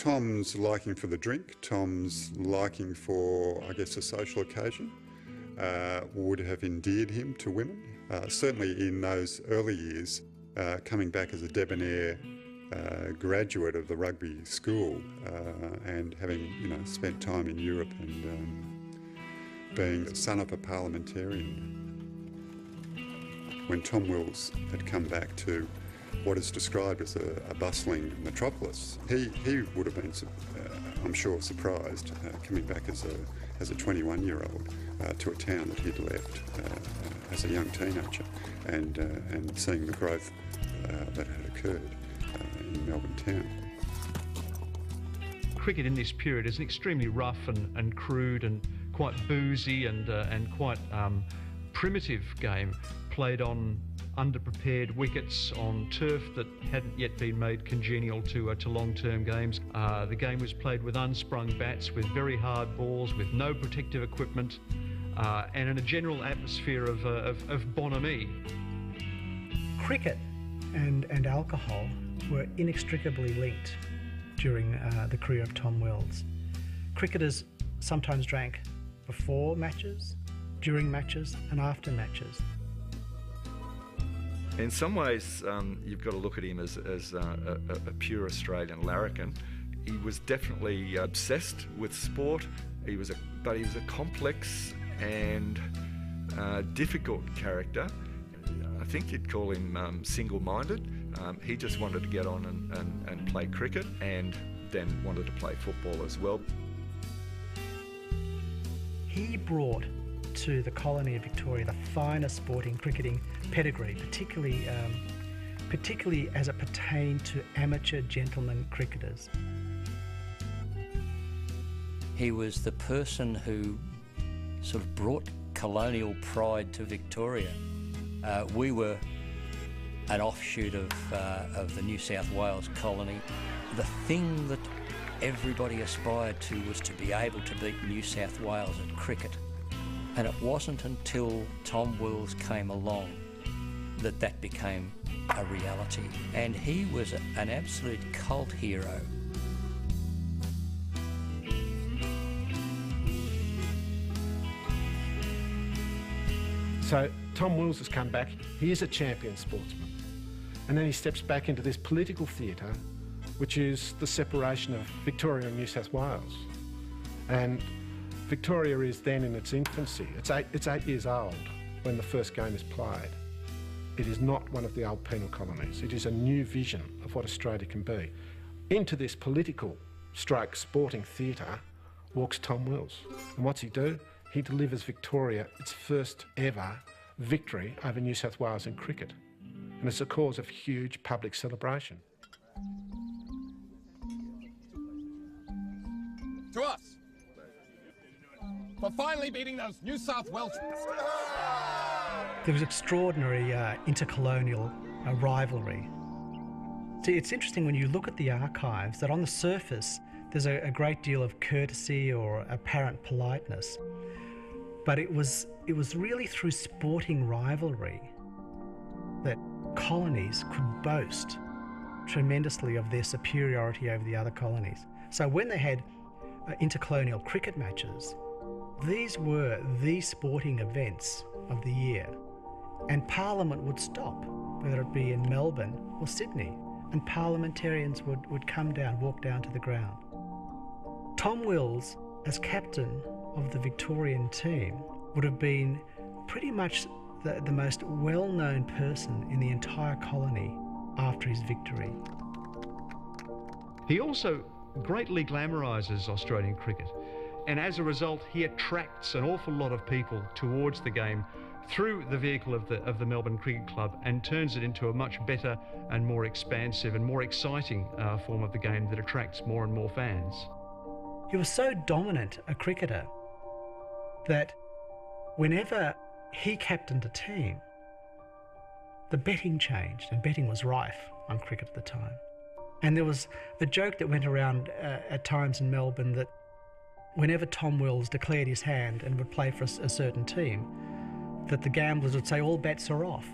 Tom's liking for the drink, Tom's liking for, I guess, a social occasion would have endeared him to women. Certainly in those early years, coming back as a debonair graduate of the rugby school and having, spent time in Europe and being the son of a parliamentarian. When Tom Wills had come back to what is described as a bustling metropolis, he would have been, I'm sure, surprised coming back as a 21-year-old to a town that he'd left as a young teenager, and seeing the growth that had occurred in Melbourne town. Cricket in this period is an extremely rough and crude and quite boozy and quite primitive game, played on underprepared wickets on turf that hadn't yet been made congenial to long-term games. The game was played with unsprung bats, with very hard balls, with no protective equipment, and in a general atmosphere of bonhomie. Cricket and alcohol were inextricably linked during the career of Tom Wills. Cricketers sometimes drank before matches, during matches and after matches. In some ways, you've got to look at him as a pure Australian larrikin. He was definitely obsessed with sport. But he was a complex and difficult character. I think you'd call him single-minded. He just wanted to get on and play cricket, and then wanted to play football as well. He brought to the colony of Victoria the finest sporting cricketing pedigree, particularly as it pertained to amateur gentlemen cricketers. He was the person who sort of brought colonial pride to Victoria. We were an offshoot of the New South Wales colony. The thing that everybody aspired to was to be able to beat New South Wales at cricket. And it wasn't until Tom Wills came along that became a reality. And he was an absolute cult hero. So Tom Wills has come back. He is a champion sportsman. And then he steps back into this political theatre, which is the separation of Victoria and New South Wales. And Victoria is then in its infancy. It's eight years old when the first game is played. It is not one of the old penal colonies. It is a new vision of what Australia can be. Into this political stroke sporting theatre walks Tom Wills. And what's he do? He delivers Victoria its first ever victory over New South Wales in cricket. And it's a cause of huge public celebration. To us, for finally beating those New South Wales. There was extraordinary intercolonial rivalry. See, it's interesting when you look at the archives that on the surface there's a great deal of courtesy or apparent politeness, but it was really through sporting rivalry that colonies could boast tremendously of their superiority over the other colonies. So when they had intercolonial cricket matches, these were the sporting events of the year, and Parliament would stop, whether it be in Melbourne or Sydney, and parliamentarians would come down, walk down to the ground. Tom Wills, as captain of the Victorian team, would have been pretty much the most well-known person in the entire colony after his victory. He also greatly glamorises Australian cricket, and as a result he attracts an awful lot of people towards the game through the vehicle of the Melbourne Cricket Club, and turns it into a much better and more expansive and more exciting form of the game that attracts more and more fans. He was so dominant a cricketer that whenever he captained a team, the betting changed, and betting was rife on cricket at the time. And there was a joke that went around at times in Melbourne that whenever Tom Wills declared his hand and would play for a certain team, that the gamblers would say all bets are off.